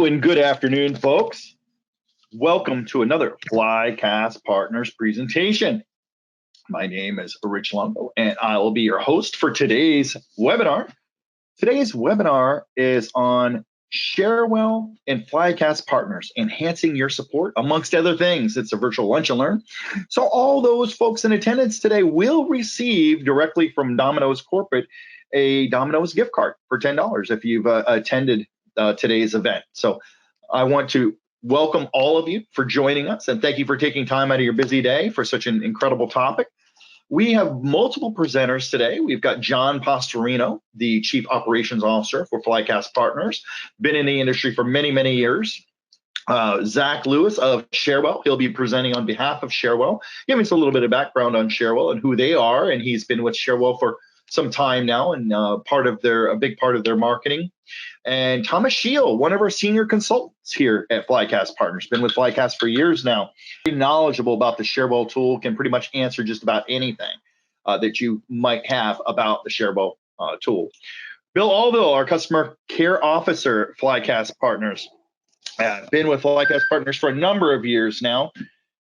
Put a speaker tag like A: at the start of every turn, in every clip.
A: Hello and good afternoon, folks. Welcome to another Flycast Partners presentation. My name is Rich Longo, and I will be your host for today's webinar. Today's webinar is on Cherwell and Flycast Partners, enhancing your support, amongst other things. It's a virtual lunch and learn. So all those folks in attendance today will receive directly from Domino's Corporate a Domino's gift card for $10 if you've attended today's event. So I want to welcome all of you for joining us, and thank you for taking time out of your busy day for such an incredible topic. We have multiple presenters today. We've got John Pasarino, the Chief Operations Officer for Flycast Partners, been in the industry for many, many years. Zach Lewis of Cherwell, he'll be presenting on behalf of Cherwell, giving us a little bit of background on Cherwell and who they are, and he's been with Cherwell for some time now and a big part of their marketing. And Thomas Scheel, one of our senior consultants here at Flycast Partners, been with Flycast for years now. Very knowledgeable about the Cherwell tool, can pretty much answer just about anything that you might have about the Cherwell tool. Bill Alville, our customer care officer at Flycast Partners, been with Flycast Partners for a number of years now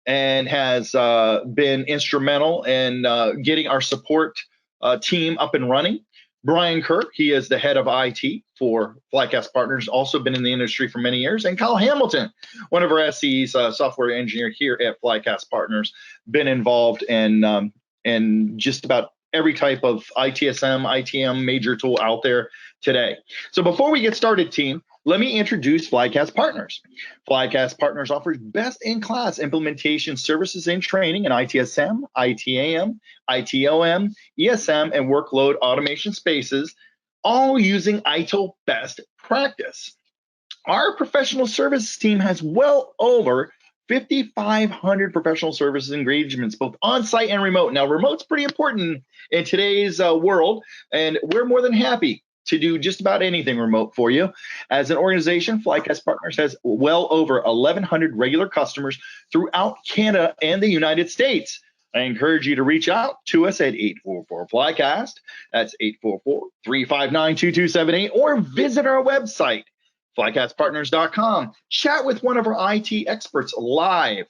A: and has been instrumental in getting our support team up and running. Brian Kirk, he is the head of IT for Flycast Partners, also been in the industry for many years. And Kyle Hamilton, one of our SEs, software engineer here at Flycast Partners, been involved in just about every type of ITSM, ITM major tool out there today. So before we get started, team, let me introduce Flycast Partners. Flycast Partners offers best-in-class implementation services and training in ITSM, ITAM, ITOM, ESM, and workload automation spaces, all using ITIL best practice. Our professional services team has well over 5,500 professional services engagements, both on-site and remote. Now, remote's pretty important in today's world, and we're more than happy to do just about anything remote for you. As an organization, Flycast Partners has well over 1,100 regular customers throughout Canada and the United States. I encourage you to reach out to us at 844-FLYCAST. That's 844-359-2278, or visit our website, flycastpartners.com. Chat with one of our IT experts live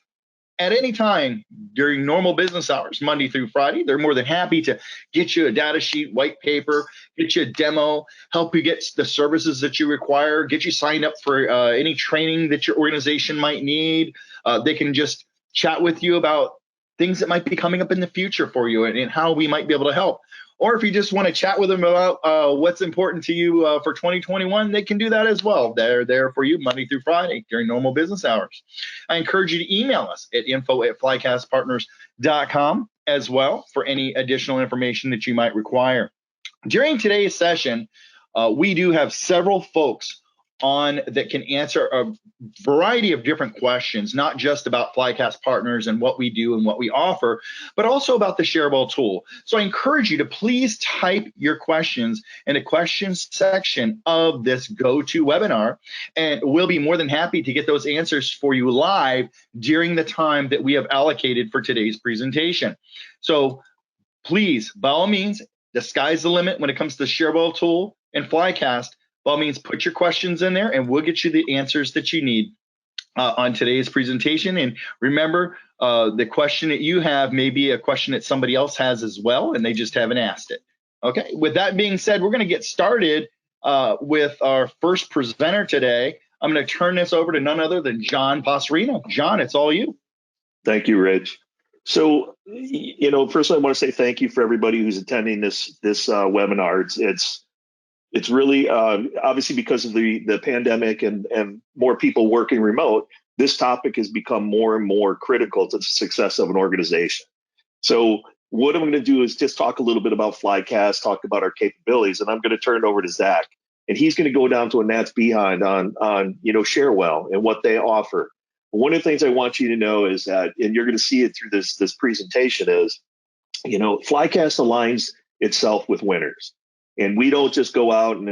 A: at any time during normal business hours, Monday through Friday. They're more than happy to get you a data sheet, white paper, get you a demo, help you get the services that you require, get you signed up for any training that your organization might need. They can just chat with you about things that might be coming up in the future for you and how we might be able to help. Or if you just want to chat with them about what's important to you for 2021, they can do that as well. They're there for you Monday through Friday during normal business hours. I encourage you to email us at info@flycastpartners.com as well for any additional information that you might require. During today's session, we do have several folks on that can answer a variety of different questions, not just about Flycast Partners and what we do and what we offer, but also about the Cherwell tool. So I encourage you to please type your questions in the questions section of this GoToWebinar, and we'll be more than happy to get those answers for you live during the time that we have allocated for today's presentation. So please, by all means, the sky's the limit when it comes to the Cherwell tool and Flycast. By all means, put your questions in there and we'll get you the answers that you need on today's presentation. And remember, the question that you have may be a question that somebody else has as well, and they just haven't asked it. Okay, with that being said, we're going to get started with our first presenter today. I'm going to turn this over to none other than John Pasarino. John, it's all you.
B: Thank you, Rich. So, first I want to say thank you for everybody who's attending this webinar. It's really obviously because of the pandemic and more people working remote, this topic has become more and more critical to the success of an organization. So what I'm going to do is just talk a little bit about Flycast, talk about our capabilities, and I'm going to turn it over to Zach, and he's going to go down to a gnat's behind on Cherwell and what they offer. One of the things I want you to know is that, and you're going to see it through this presentation, is Flycast aligns itself with winners. And we don't just go out and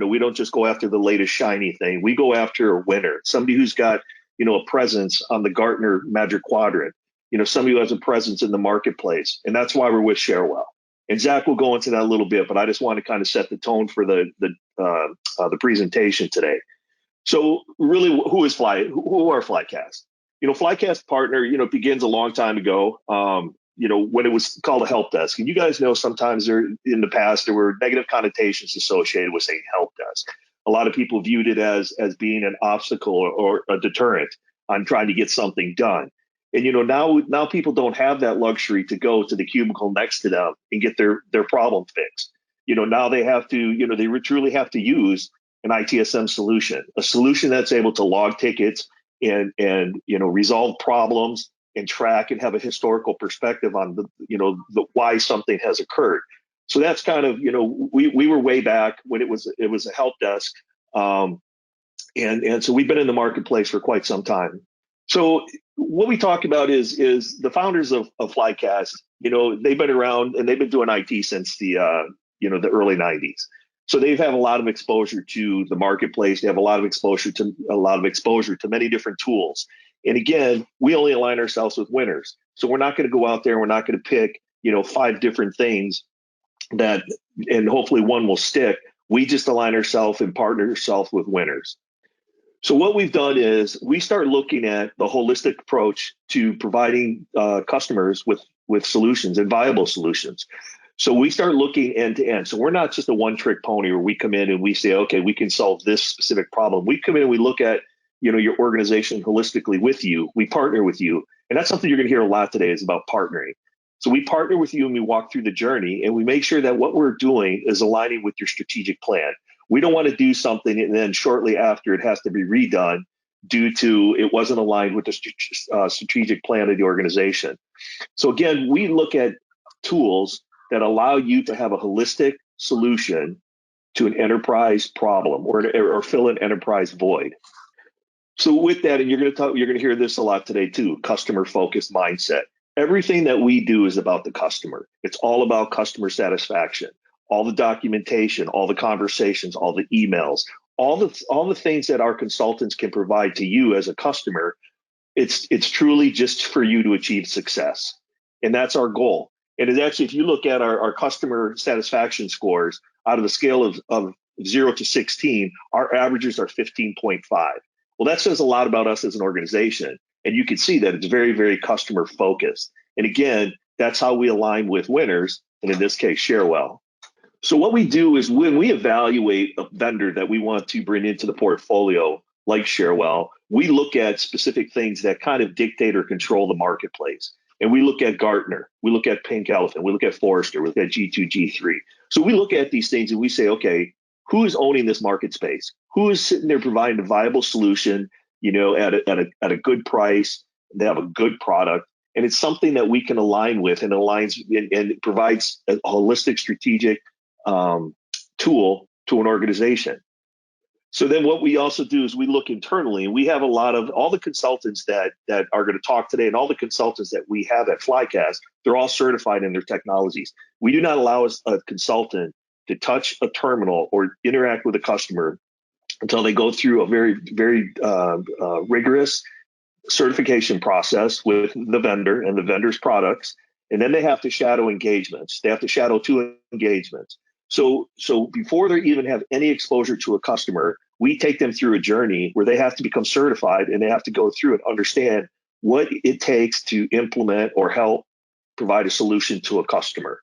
B: we don't just go after the latest shiny thing. We go after a winner, somebody who's got, a presence on the Gartner Magic Quadrant, somebody who has a presence in the marketplace. And that's why we're with Cherwell. And Zach will go into that a little bit, but I just want to kind of set the tone for the presentation today. So really, who are Flycast? Flycast Partner, begins a long time ago. When it was called a help desk. And you guys know sometimes in the past there were negative connotations associated with saying help desk. A lot of people viewed it as being an obstacle or a deterrent on trying to get something done. And now people don't have that luxury to go to the cubicle next to them and get their problem fixed. Now they have to, they truly have to use an ITSM solution, a solution that's able to log tickets and resolve problems and track and have a historical perspective on the why something has occurred. So that's kind of, we were way back when it was a help desk. And so we've been in the marketplace for quite some time. So what we talk about is the founders of Flycast, they've been around and they've been doing IT since the early 90s. So they've had a lot of exposure to the marketplace. They have a lot of exposure to many different tools. And again, we only align ourselves with winners. So we're not going to go out there and we're not going to pick, 5 different things and hopefully one will stick. We just align ourselves and partner ourselves with winners. So what we've done is we start looking at the holistic approach to providing customers with solutions and viable solutions. So we start looking end to end. So we're not just a one-trick pony where we come in and we say, okay, we can solve this specific problem. We come in and we look at your organization holistically with you. We partner with you. And that's something you're going to hear a lot today is about partnering. So we partner with you and we walk through the journey and we make sure that what we're doing is aligning with your strategic plan. We don't want to do something and then shortly after it has to be redone due to it wasn't aligned with the strategic plan of the organization. So again, we look at tools that allow you to have a holistic solution to an enterprise problem or fill an enterprise void. So with that, and you're going to hear this a lot today too, customer focused mindset. Everything that we do is about the customer. It's all about customer satisfaction, all the documentation, all the conversations, all the emails, all the things that our consultants can provide to you as a customer. It's truly just for you to achieve success. And that's our goal. And it's actually, if you look at our customer satisfaction scores out of the scale of 0 to 16, our averages are 15.5. Well, that says a lot about us as an organization. And you can see that it's very, very customer focused. And again, that's how we align with winners. And in this case, Cherwell. So what we do is when we evaluate a vendor that we want to bring into the portfolio, like Cherwell, we look at specific things that kind of dictate or control the marketplace. And we look at Gartner, we look at Pink Elephant, we look at Forrester, we look at G2, G3. So we look at these things and we say, okay, who is owning this market space? Who is sitting there providing a viable solution, at a good price? They have a good product, and it's something that we can align with and aligns and it provides a holistic strategic tool to an organization. So then what we also do is we look internally, and we have a lot of all the consultants that are going to talk today, and all the consultants that we have at Flycast, they're all certified in their technologies. We do not allow a consultant to touch a terminal or interact with a customer until they go through a very, very rigorous certification process with the vendor and the vendor's products. And then they have to shadow engagements. They have to shadow 2 engagements. So before they even have any exposure to a customer, we take them through a journey where they have to become certified and they have to go through and understand what it takes to implement or help provide a solution to a customer.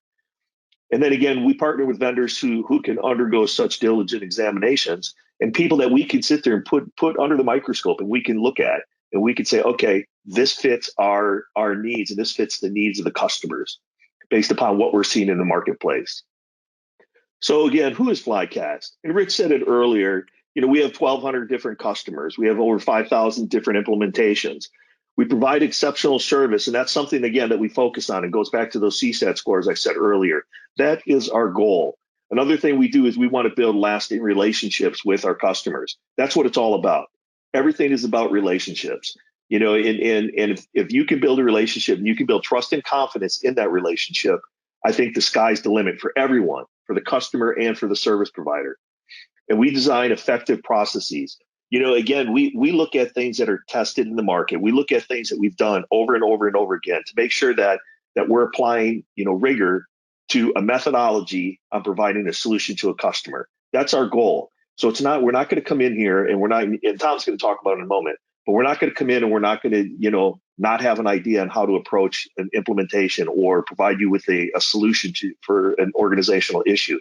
B: And then again, we partner with vendors who can undergo such diligent examinations and people that we can sit there and put under the microscope and we can look at and we can say, okay, this fits our needs and this fits the needs of the customers based upon what we're seeing in the marketplace. So again, who is Flycast? And Rich said it earlier, we have 1,200 different customers. We have over 5,000 different implementations. We provide exceptional service, and that's something, again, that we focus on. It goes back to those CSAT scores I said earlier. That is our goal. Another thing we do is we want to build lasting relationships with our customers. That's what it's all about. Everything is about relationships. And if you can build a relationship and you can build trust and confidence in that relationship, I think the sky's the limit for everyone, for the customer and for the service provider. And we design effective processes. Again, we look at things that are tested in the market. We look at things that we've done over and over and over again to make sure that we're applying, rigor to a methodology on providing a solution to a customer. That's our goal. So we're not going to come in here and and Tom's going to talk about it in a moment, but we're not going to come in and we're not going to, not have an idea on how to approach an implementation or provide you with a solution for an organizational issue.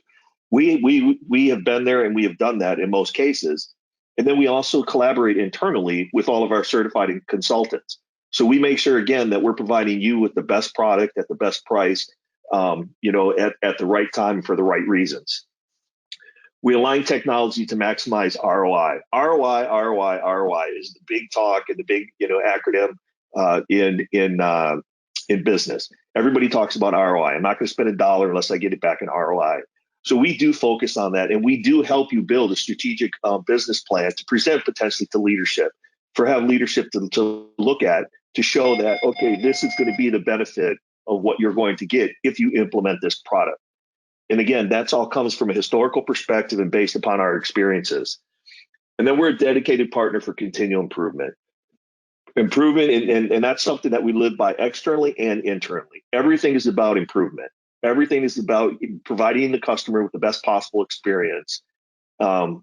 B: We have been there and we have done that in most cases. And then we also collaborate internally with all of our certified consultants. So we make sure, again, that we're providing you with the best product at the best price, at the right time for the right reasons. We align technology to maximize ROI. ROI is the big talk and the big, acronym in business. Everybody talks about ROI. I'm not going to spend $1 unless I get it back in ROI. So we do focus on that, and we do help you build a strategic business plan to present potentially to leadership, have leadership to look at, to show that, okay, this is going to be the benefit of what you're going to get if you implement this product. And again, that's all comes from a historical perspective and based upon our experiences. And then we're a dedicated partner for continual improvement. And that's something that we live by externally and internally. Everything is about improvement. Everything is about providing the customer with the best possible experience. To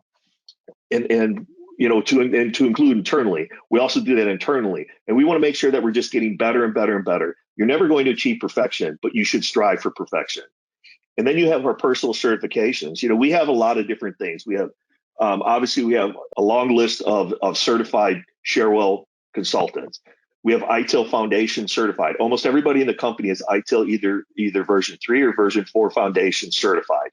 B: include internally. We also do that internally. And we want to make sure that we're just getting better and better and better. You're never going to achieve perfection, but you should strive for perfection. And then you have our personal certifications. We have a lot of different things. We have, obviously, we have a long list of certified Cherwell consultants. We have ITIL Foundation certified. Almost everybody in the company is ITIL either version 3 or version 4 Foundation certified.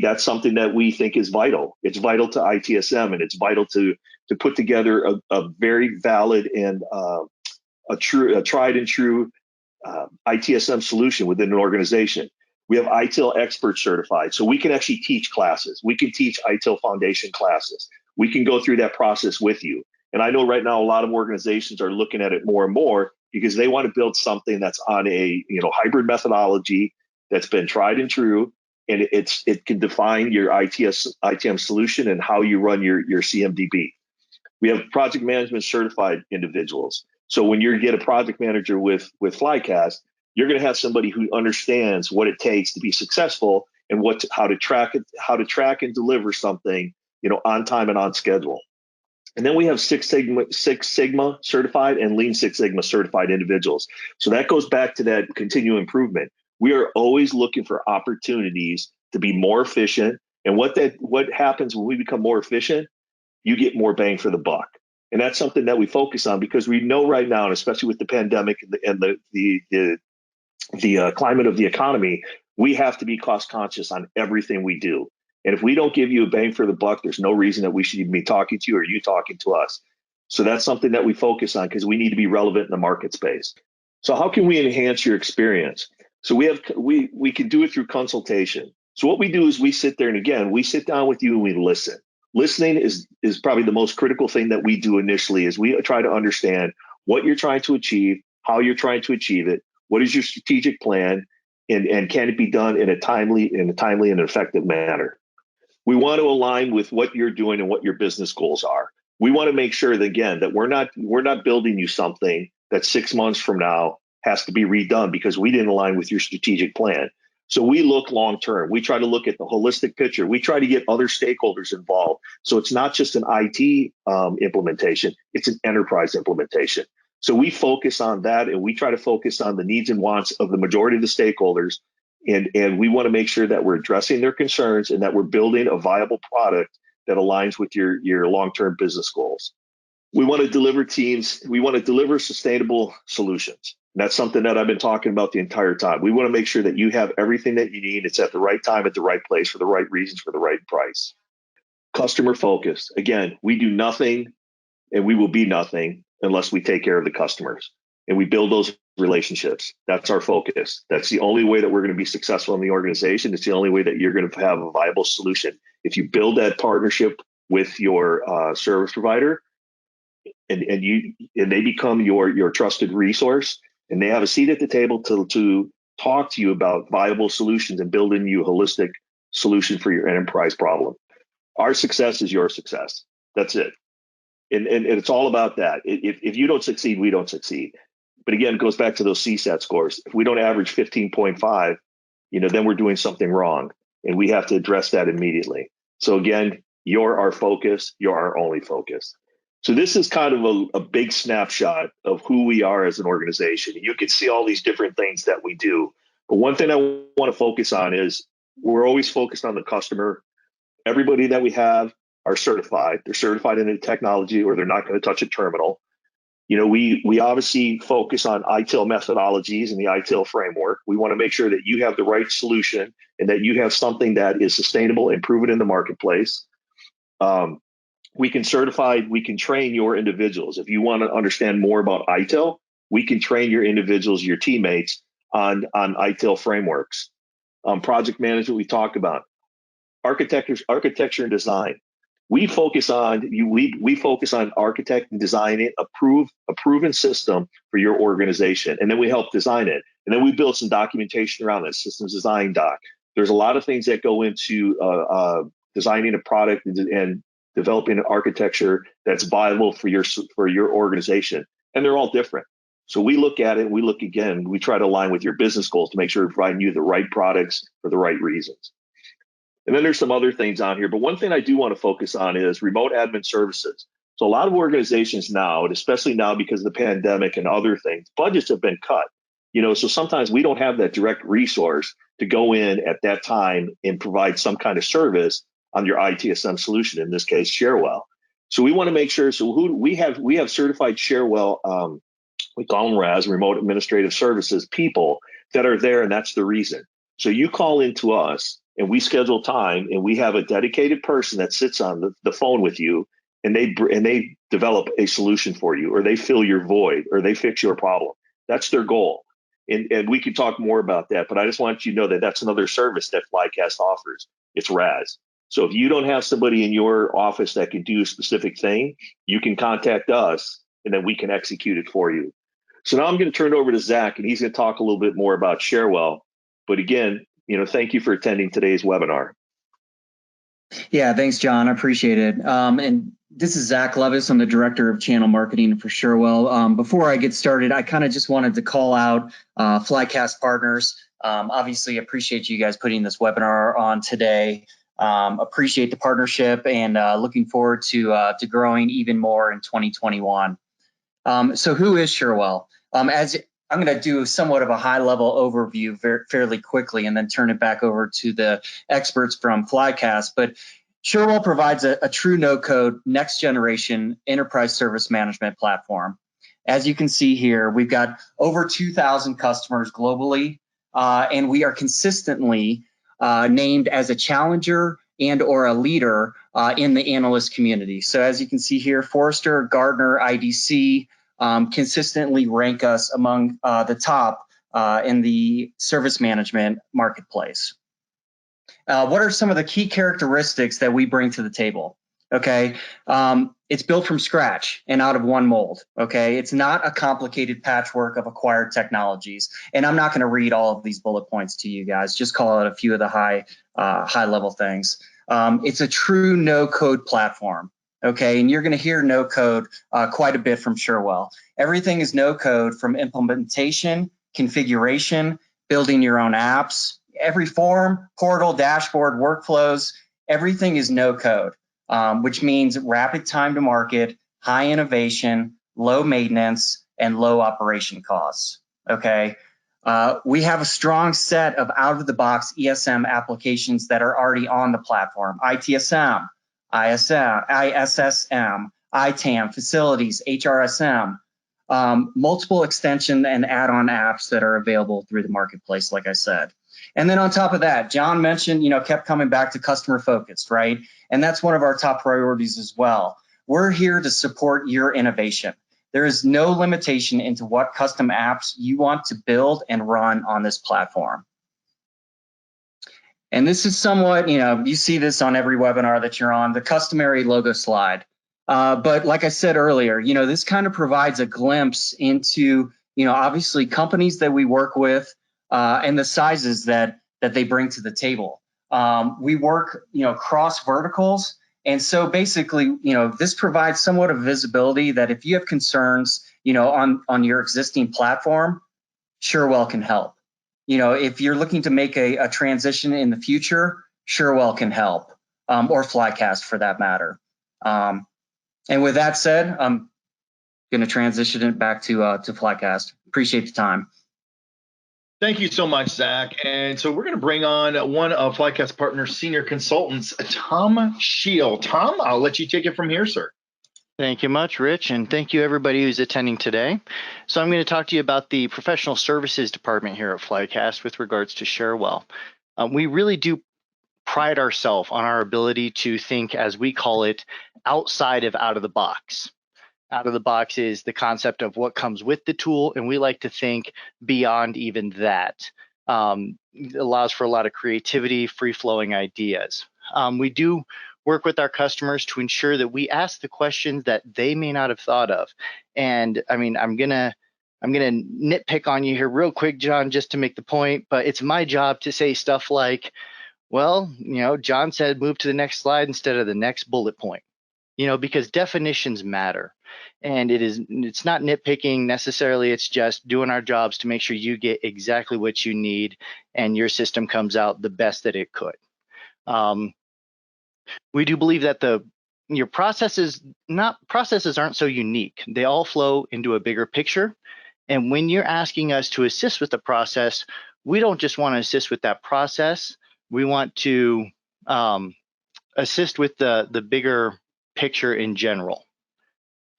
B: That's something that we think is vital. It's vital to ITSM, and it's vital to put together a very valid and a tried and true ITSM solution within an organization. We have ITIL Expert certified, so we can actually teach classes. We can teach ITIL Foundation classes. We can go through that process with you. And I know right now a lot of organizations are looking at it more and more because they want to build something that's on a hybrid methodology that's been tried and true, and it can define your ITM solution and how you run your CMDB. We have project management certified individuals. So when you get a project manager with Flycast, you're going to have somebody who understands what it takes to be successful and how to track and deliver something, on time and on schedule. And then we have Six Sigma certified and Lean Six Sigma certified individuals. So that goes back to that continual improvement. We are always looking for opportunities to be more efficient. And what happens when we become more efficient, you get more bang for the buck. And that's something that we focus on because we know right now, and especially with the pandemic and the climate of the economy, we have to be cost conscious on everything we do. And if we don't give you a bang for the buck, there's no reason that we should even be talking to you or you talking to us. So that's something that we focus on because we need to be relevant in the market space. So how can we enhance your experience? So we can do it through consultation. So what we do is we sit there, and again, we sit down with you and we listen. Listening is probably the most critical thing that we do initially, is we try to understand what you're trying to achieve, how you're trying to achieve it, what is your strategic plan, and can it be done in a timely and effective manner. We want to align with what you're doing and what your business goals are. We want to make sure that, again, that we're not building you something that 6 months from now has to be redone because we didn't align with your strategic plan. So we look long term. We try to look at the holistic picture. We try to get other stakeholders involved. So it's not just an IT implementation, it's an enterprise implementation. So we focus on that, and we try to focus on the needs and wants of the majority of the stakeholders. And we want to make sure that we're addressing their concerns and that we're building a viable product that aligns with your long-term business goals. We want to deliver sustainable solutions. And that's something that I've been talking about the entire time. We want to make sure that you have everything that you need. It's at the right time, at the right place, for the right reasons, for the right price. Customer focused. Again, we do nothing and we will be nothing unless we take care of the customers and we build those relationships. That's our focus. That's the only way that we're going to be successful in the organization. It's the only way that you're going to have a viable solution. If you build that partnership with your service provider, and they become your trusted resource, and they have a seat at the table to talk to you about viable solutions and building you a holistic solution for your enterprise problem. Our success is your success. That's it. And it's all about that. If you don't succeed, we don't succeed. But again, it goes back to those CSAT scores. If we don't average 15.5, then we're doing something wrong, and we have to address that immediately. So again, You're our focus. You're our only focus. So this is kind of a big snapshot of who we are as an organization. You can see all these different things that we do. But one thing I want to focus on is we're always focused on the customer. Everybody that we have are certified. They're certified in the technology, or they're not going to touch a terminal. You know, we obviously focus on ITIL methodologies and the ITIL framework. We want to make sure that you have the right solution and that you have something that is sustainable and proven in the marketplace. We can train your individuals. If you want to understand more about ITIL, we can train your individuals, your teammates on ITIL frameworks. Project management, we talked about. Architecture and design. We focus on architect and designing a proven system for your organization, and then we help design it, and then we build some documentation around that systems design doc. There's a lot of things that go into designing a product and developing an architecture that's viable for your organization, and they're all different. So we look at it, we try to align with your business goals to make sure we're providing you the right products for the right reasons. And then there's some other things on here, but one thing I do want to focus on is remote admin services. So a lot of organizations now, and especially now because of the pandemic and other things, budgets have been cut. You know, so sometimes we don't have that direct resource to go in at that time and provide some kind of service on your ITSM solution, in this case, Cherwell. So we want to make sure, we have certified Cherwell, we call them RAS, remote administrative services people that are there, and that's the reason. So you call into us and we schedule time, and we have a dedicated person that sits on the phone with you, and they develop a solution for you, or they fill your void, or they fix your problem. That's their goal. And we can talk more about that, but I just want you to know that that's another service that Flycast offers. It's RAS. So if you don't have somebody in your office that can do a specific thing, you can contact us, and then we can execute it for you. So now I'm going to turn it over to Zach, and he's going to talk a little bit more about Cherwell. But again, you know, thank you for attending today's webinar.
C: Yeah, thanks, John. I appreciate it. And this is Zach Levis. I'm the Director of Channel Marketing for Cherwell. Before I get started, I kind of just wanted to call out Flycast Partners. Obviously, appreciate you guys putting this webinar on today. Appreciate the partnership, and looking forward to growing even more in 2021. So who is Cherwell? As I'm going to do somewhat of a high-level overview fairly quickly, and then turn it back over to the experts from Flycast. But Cherwell provides a true no-code, next-generation enterprise service management platform. As you can see here, we've got over 2,000 customers globally, and we are consistently named as a challenger and or a leader in the analyst community. So as you can see here, Forrester, Gartner, IDC, consistently rank us among the top in the service management marketplace. What are some of the key characteristics that we bring to the table? Okay, it's built from scratch and out of one mold. Okay, it's not a complicated patchwork of acquired technologies. And I'm not going to read all of these bullet points to you guys, just call out a few of the high level things. It's a true no-code platform. Okay, and you're going to hear no code quite a bit from Cherwell. Everything is no code, from implementation, configuration, building your own apps, every form, portal, dashboard, workflows, everything is no code, which means rapid time to market, high innovation, low maintenance, and low operation costs. Okay, we have a strong set of out-of-the-box ESM applications that are already on the platform: ITSM, ISSM, ITAM, facilities, HRSM, multiple extension and add-on apps that are available through the marketplace, like I said. And then on top of that, John mentioned, kept coming back to customer focused, right? And that's one of our top priorities as well. We're here to support your innovation. There is no limitation into what custom apps you want to build and run on this platform. And this is somewhat, you see this on every webinar that you're on, the customary logo slide. But like I said earlier, this kind of provides a glimpse into, obviously companies that we work with and the sizes that they bring to the table. We work, cross verticals. And so basically, this provides somewhat of visibility that if you have concerns, on your existing platform, Cherwell can help. If you're looking to make a transition in the future, Cherwell can help. or Flycast for that matter. And with that said, I'm going to transition it back to Flycast. Appreciate the time.
A: Thank you so much, Zach. And so we're going to bring on one of Flycast Partners' senior consultants, Tom Scheel. Tom, I'll let you take it from here, sir.
D: Thank you much, Rich, and thank you everybody who's attending today. So I'm going to talk to you about the professional services department here at Flycast with regards to Cherwell. We really do pride ourselves on our ability to think, as we call it, outside of out of the box. Out of the box is the concept of what comes with the tool, and we like to think beyond even that. It allows for a lot of creativity, free-flowing ideas. We do work with our customers to ensure that we ask the questions that they may not have thought of. And I mean, I'm gonna nitpick on you here real quick, John, just to make the point, but it's my job to say stuff like, well, John said move to the next slide instead of the next bullet point, because definitions matter. And it's not nitpicking necessarily, it's just doing our jobs to make sure you get exactly what you need and your system comes out the best that it could. We do believe that your processes aren't so unique. They all flow into a bigger picture. And when you're asking us to assist with the process, we don't just want to assist with that process. We want to assist with the bigger picture in general.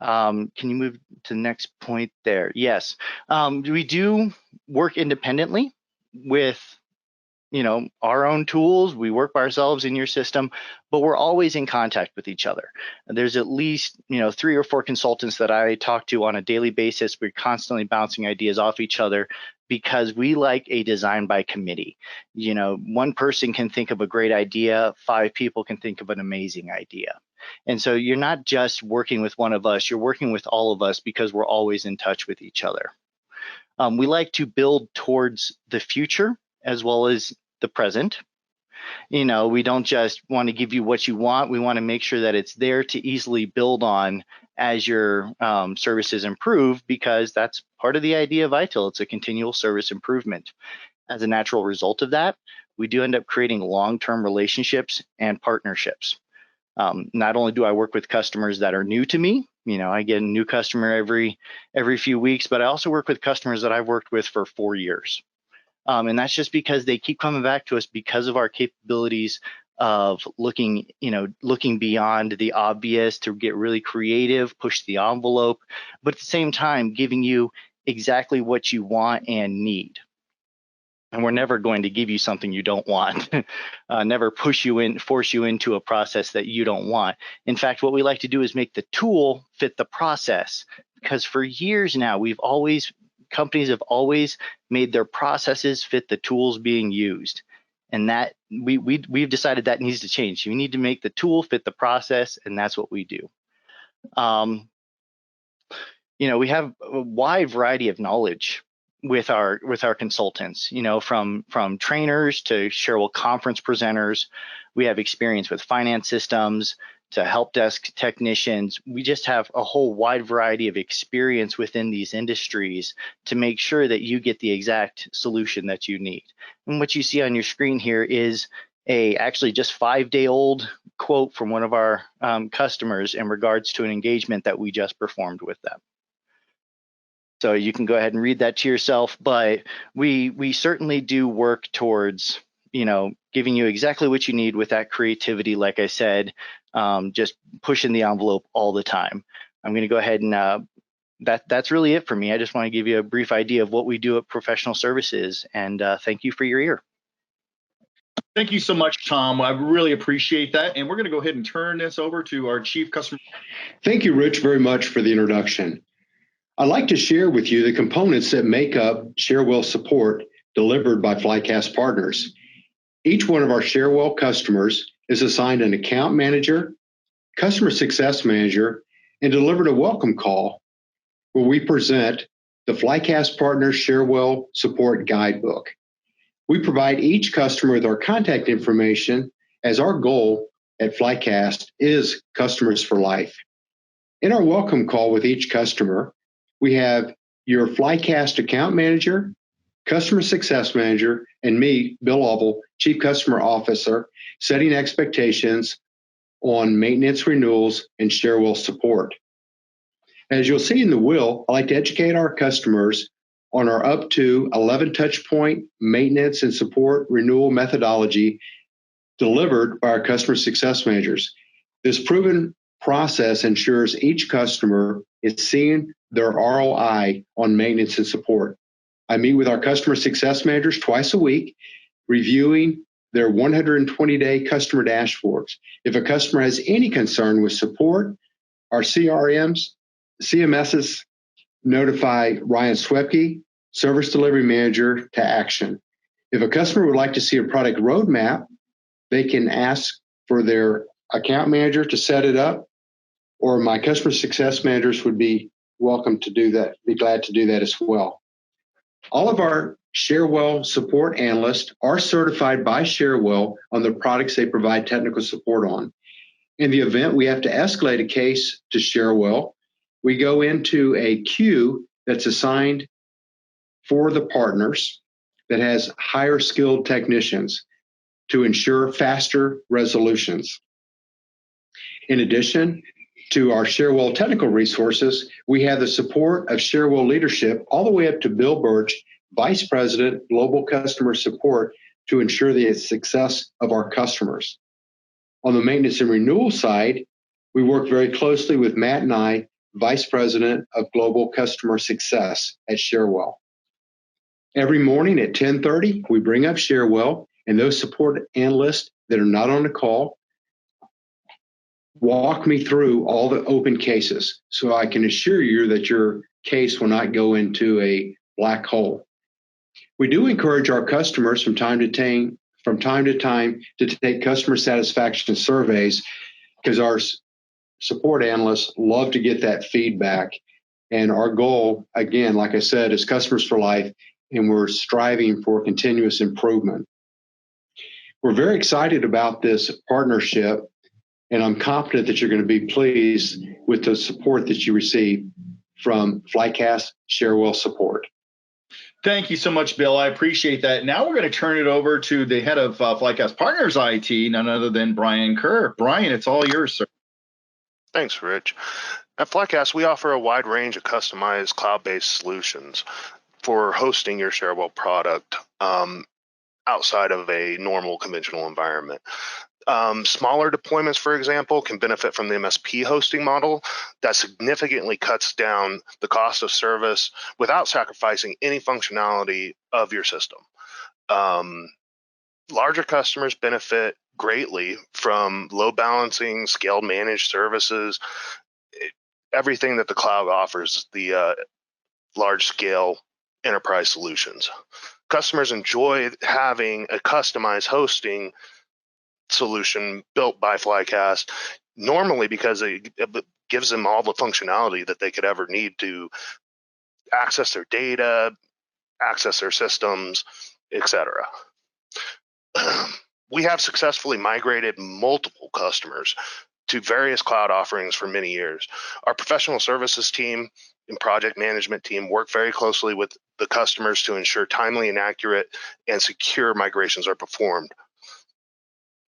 D: Can you move to the next point there? Yes. We do work independently with our own tools. We work by ourselves in your system, but we're always in contact with each other. There's at least 3 or 4 consultants that I talk to on a daily basis. We're constantly bouncing ideas off each other because we like a design by committee. One person can think of a great idea, 5 people can think of an amazing idea. And so you're not just working with one of us, you're working with all of us because we're always in touch with each other. We like to build towards the future as well as the present. We don't just want to give you what you want. We want to make sure that it's there to easily build on as your services improve, because that's part of the idea of ITIL. It's a continual service improvement. As a natural result of that, we do end up creating long-term relationships and partnerships. Not only do I work with customers that are new to me, I get a new customer every few weeks, but I also work with customers that I've worked with for 4 years. And that's just because they keep coming back to us because of our capabilities of looking beyond the obvious to get really creative, push the envelope, but at the same time, giving you exactly what you want and need. And we're never going to give you something you don't want, never force you into a process that you don't want. In fact, what we like to do is make the tool fit the process, because for years now, companies have always made their processes fit the tools being used. And that we've decided that needs to change. You need to make the tool fit the process, and that's what we do. We have a wide variety of knowledge with our consultants, from trainers to Cherwell conference presenters. We have experience with finance systems to help desk technicians. We just have a whole wide variety of experience within these industries to make sure that you get the exact solution that you need. And what you see on your screen here is actually just 5-day-old quote from one of our customers in regards to an engagement that we just performed with them. So you can go ahead and read that to yourself, but we certainly do work towards, giving you exactly what you need with that creativity. Like I said, just pushing the envelope all the time. I'm going to go ahead and that's really it for me. I just want to give you a brief idea of what we do at Professional Services, and thank you for your ear.
A: Thank you so much, Tom. I really appreciate that. And we're going to go ahead and turn this over to our Chief Customer.
E: Thank you, Rich, very much for the introduction. I'd like to share with you the components that make up Cherwell Support delivered by Flycast Partners. Each one of our Cherwell customers is assigned an account manager, customer success manager, and delivered a welcome call where we present the Flycast Partners Cherwell Support Guidebook. We provide each customer with our contact information, as our goal at Flycast is customers for life. In our welcome call with each customer, we have your Flycast account manager, Customer Success Manager, and me, Bill Lovell, Chief Customer Officer, setting expectations on maintenance renewals and Cherwell support. As you'll see in the wheel, I like to educate our customers on our up to 11 touch point maintenance and support renewal methodology delivered by our customer success managers. This proven process ensures each customer is seeing their ROI on maintenance and support. I meet with our customer success managers twice a week, reviewing their 120-day customer dashboards. If a customer has any concern with support, our CMSs notify Ryan Swepke, Service Delivery Manager, to action. If a customer would like to see a product roadmap, they can ask for their account manager to set it up, or my customer success managers would be welcome to do that, be glad to do that as well. All of our Cherwell support analysts are certified by Cherwell on the products they provide technical support on. In the event we have to escalate a case to Cherwell, we go into a queue that's assigned for the partners that has higher skilled technicians to ensure faster resolutions. In addition to our Cherwell technical resources, we have the support of Cherwell leadership all the way up to Bill Birch, Vice President, Global Customer Support, to ensure the success of our customers. On the maintenance and renewal side, we work very closely with Matt and I, Vice President of Global Customer Success at Cherwell. Every morning at 10:30, we bring up Cherwell, and those support analysts that are not on the call walk me through all the open cases so I can assure you that your case will not go into a black hole. We do encourage our customers from time to time to take customer satisfaction surveys, because our support analysts love to get that feedback. And our goal, again, like I said, is customers for life, and we're striving for continuous improvement. We're very excited about this partnership, and I'm confident that you're going to be pleased with the support that you receive from Flycast Cherwell Support.
A: Thank you so much, Bill. I appreciate that. Now we're going to turn it over to the head of Flycast Partners IT, none other than Brian Kerr. Brian, it's all yours, sir.
F: Thanks, Rich. At Flycast, we offer a wide range of customized cloud-based solutions for hosting your Cherwell product outside of a normal conventional environment. Smaller deployments, for example, can benefit from the MSP hosting model that significantly cuts down the cost of service without sacrificing any functionality of your system. Larger customers benefit greatly from load balancing, scaled managed services, everything that the cloud offers, the large-scale enterprise solutions. Customers enjoy having a customized hosting solution built by Flycast, normally because it gives them all the functionality that they could ever need to access their data, access their systems, etc. We have successfully migrated multiple customers to various cloud offerings for many years. Our professional services team and project management team work very closely with the customers to ensure timely and accurate and secure migrations are performed.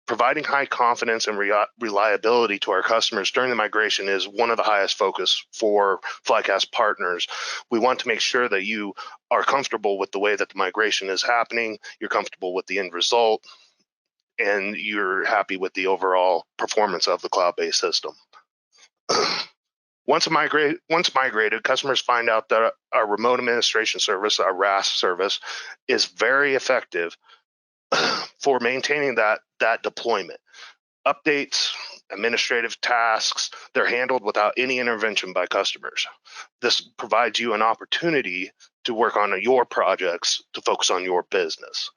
F: Providing high confidence and reliability to our customers during the migration is one of the highest focus for Flycast partners. We want to make sure that you are comfortable with the way that the migration is happening, you're comfortable with the end result, and you're happy with the overall performance of the cloud-based system. Once migrated, customers find out that our remote administration service, our RAS service, is very effective for maintaining that deployment. Updates, administrative tasks, they're handled without any intervention by customers. This provides you an opportunity to work on your projects, to focus on your business.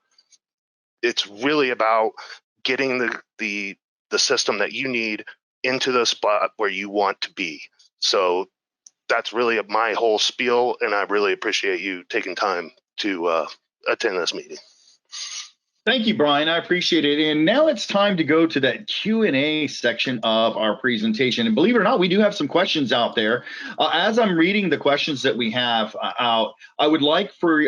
F: It's really about getting the system that you need into the spot where you want to be. So that's really my whole spiel, and I really appreciate you taking time to attend this meeting.
A: Thank you, Brian. I appreciate it. And now it's time to go to that Q&A section of our presentation. And believe it or not, we do have some questions out there. As I'm reading the questions that we have out, I would like for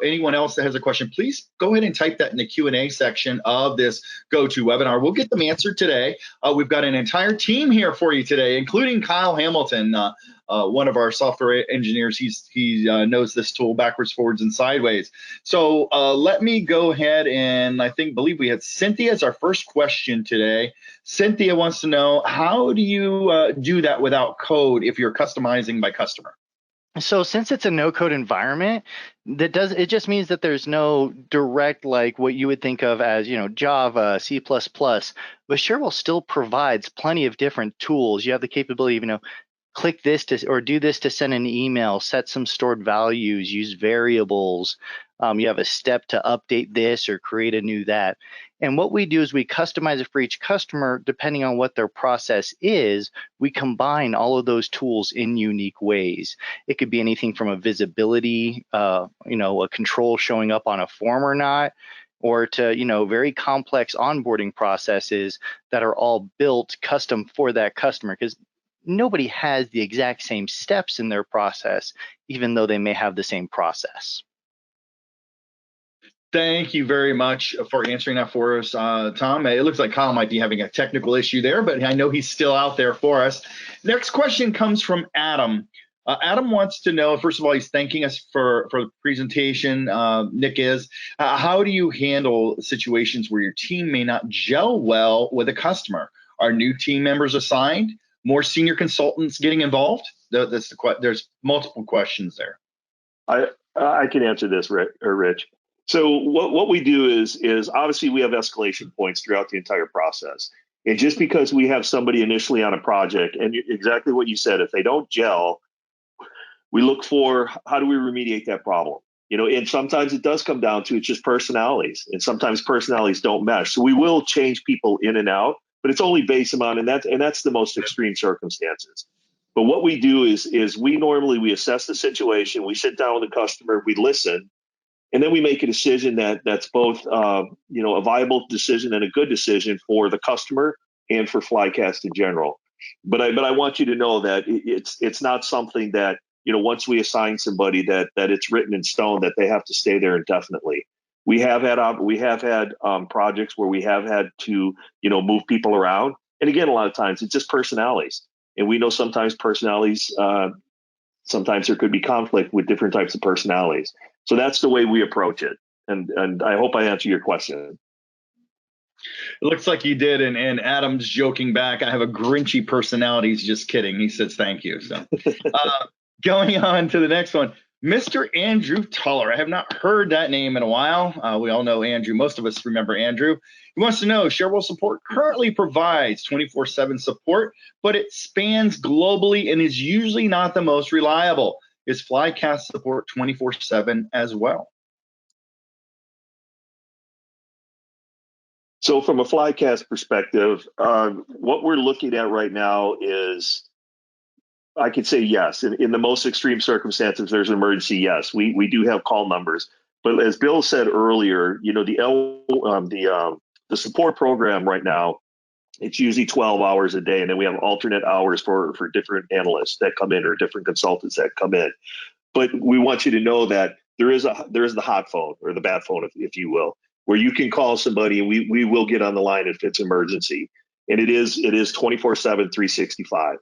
A: anyone else that has a question, please go ahead and type that in the Q&A section of this GoToWebinar. We'll get them answered today. We've got an entire team here for you today, including Kyle Hamilton, one of our software engineers. He knows this tool backwards, forwards, and sideways. So let me go ahead and believe we had Cynthia as our first question today. Cynthia wants to know, how do you do that without code if you're customizing by customer?
D: So since it's a no-code environment, it just means that there's no direct, like what you would think of as, Java, C++, but Cherwell still provides plenty of different tools. You have the capability of, click this or do this to send an email, set some stored values, use variables. You have a step to update this or create a new that. And what we do is we customize it for each customer depending on what their process is. We combine all of those tools in unique ways. It could be anything from a visibility, a control showing up on a form or not, or to very complex onboarding processes that are all built custom for that customer, because nobody has the exact same steps in their process, even though they may have the same process.
A: Thank you very much for answering that for us, Tom. It looks like Kyle might be having a technical issue there, but I know he's still out there for us. Next question comes from Adam. Adam wants to know, first of all, he's thanking us for the presentation. Nick is, how do you handle situations where your team may not gel well with a customer? Are new team members assigned? More senior consultants getting involved? There's multiple questions there.
B: I can answer this, Rich. So what we do is obviously we have escalation points throughout the entire process. And just because we have somebody initially on a project, and exactly what you said, if they don't gel, we look for how do we remediate that problem? And sometimes it does come down to it's just personalities, and sometimes personalities don't mesh. So we will change people in and out, but it's only based on, and that's the most extreme circumstances. But what we do is we assess the situation, we sit down with the customer, we listen, and then we make a decision that's both a viable decision and a good decision for the customer and for Flycast in general. But I want you to know that it's not something that once we assign somebody that it's written in stone that they have to stay there indefinitely. We have had projects where we have had to move people around, and again, a lot of times it's just personalities, and we know sometimes personalities. Sometimes there could be conflict with different types of personalities. So that's the way we approach it, and I hope I answer your question.
A: It looks like you did, and Adam's joking back. I have a Grinchy personality. He's just kidding. He says thank you. So, going on to the next one. Mr. Andrew Tuller. I have not heard that name in a while. We all know Andrew. Most of us remember Andrew. He wants to know, Cherwell Support currently provides 24/7 support, but it spans globally and is usually not the most reliable. Is Flycast Support 24/7 as well?
B: So from a Flycast perspective, what we're looking at right now is, I could say yes. In the most extreme circumstances, there's an emergency. Yes, we do have call numbers, but as Bill said earlier, the support program right now, it's usually 12 hours a day, and then we have alternate hours for different analysts that come in or different consultants that come in. But we want you to know that there is the hot phone, or the bat phone, if you will, where you can call somebody and we will get on the line if it's emergency, and it is 24/7, 365.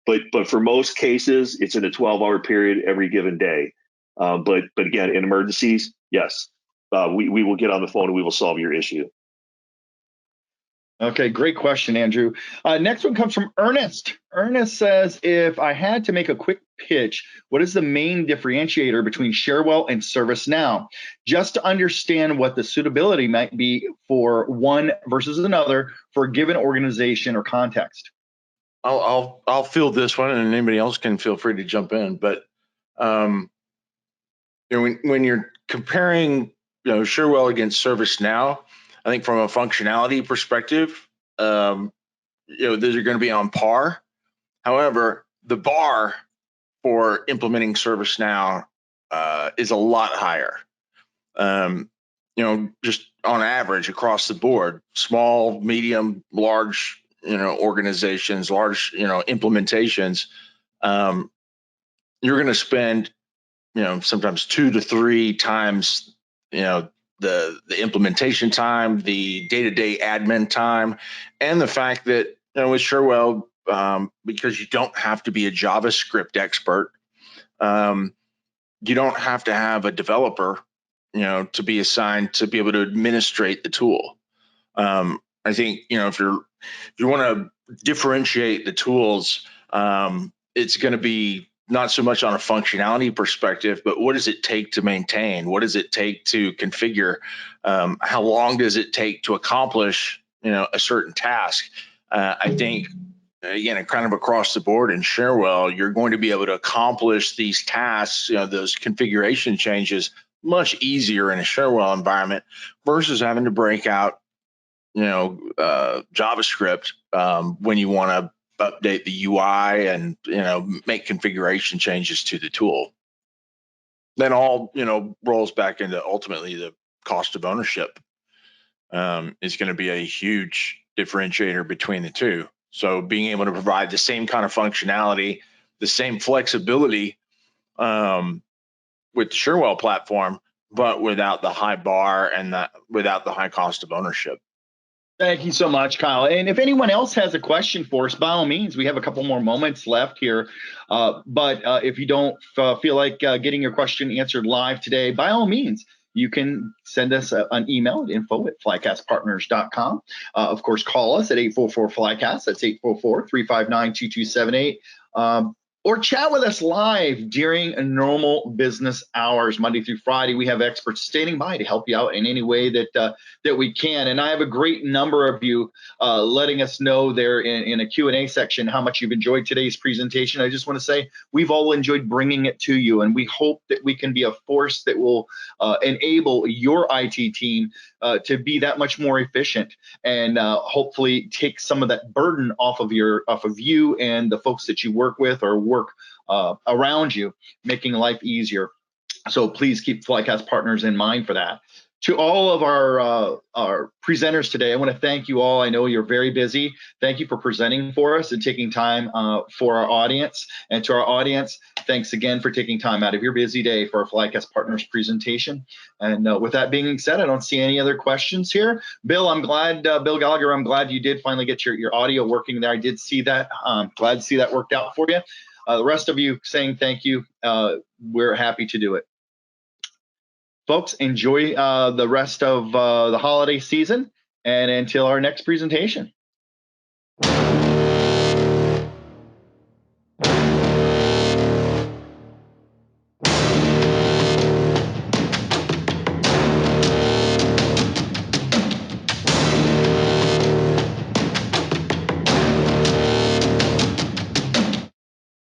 B: But for most cases, it's in a 12-hour period every given day. But again, in emergencies, yes, we will get on the phone and we will solve your issue.
A: Okay, great question, Andrew. Next one comes from Ernest. Ernest says, if I had to make a quick pitch, what is the main differentiator between Cherwell and ServiceNow? Just to understand what the suitability might be for one versus another for a given organization or context.
G: I'll field this one, and anybody else can feel free to jump in. But when you're comparing, Cherwell against ServiceNow, I think from a functionality perspective, those are going to be on par. However, the bar for implementing ServiceNow is a lot higher. just on average across the board, small, medium, large, organizations, large, implementations, you're going to spend, sometimes 2 to 3 times, the implementation time, the day-to-day admin time, and the fact that, with Cherwell, because you don't have to be a JavaScript expert, you don't have to have a developer, to be assigned to be able to administrate the tool. I think, if you want to differentiate the tools, it's going to be not so much on a functionality perspective, but what does it take to maintain? What does it take to configure? How long does it take to accomplish, a certain task? I think, again, kind of across the board in Cherwell, you're going to be able to accomplish these tasks, those configuration changes much easier in a Cherwell environment versus having to break out, JavaScript when you want to update the UI and, make configuration changes to the tool. Then all, rolls back into ultimately the cost of ownership is going to be a huge differentiator between the two. So being able to provide the same kind of functionality, the same flexibility with the Cherwell platform, but without the high bar and without the high cost of ownership.
A: Thank you so much, Kyle. And if anyone else has a question for us, by all means, we have a couple more moments left here. But if you don't feel like getting your question answered live today, by all means, you can send us an email at info@flycastpartners.com. Of course, call us at 844-FLYCAST. That's 844-359-2278. Or chat with us live during normal business hours, Monday through Friday. We have experts standing by to help you out in any way that we can. And I have a great number of you letting us know there in a Q&A section how much you've enjoyed today's presentation. I just want to say we've all enjoyed bringing it to you, and we hope that we can be a force that will enable your IT team to be that much more efficient and hopefully take some of that burden off of you and the folks that you work with or work around you, making life easier. So please keep Flycast Partners in mind for that. To all of our presenters today, I want to thank you all. I know you're very busy. Thank you for presenting for us and taking time for our audience. And to our audience, thanks again for taking time out of your busy day for our Flycast Partners presentation. And with that being said, I don't see any other questions here. Bill, I'm glad, Bill Gallagher, I'm glad you did finally get your audio working there. I did see that. Glad to see that worked out for you. The rest of you saying thank you. We're happy to do it. Folks, enjoy the rest of the holiday season, and until our next presentation.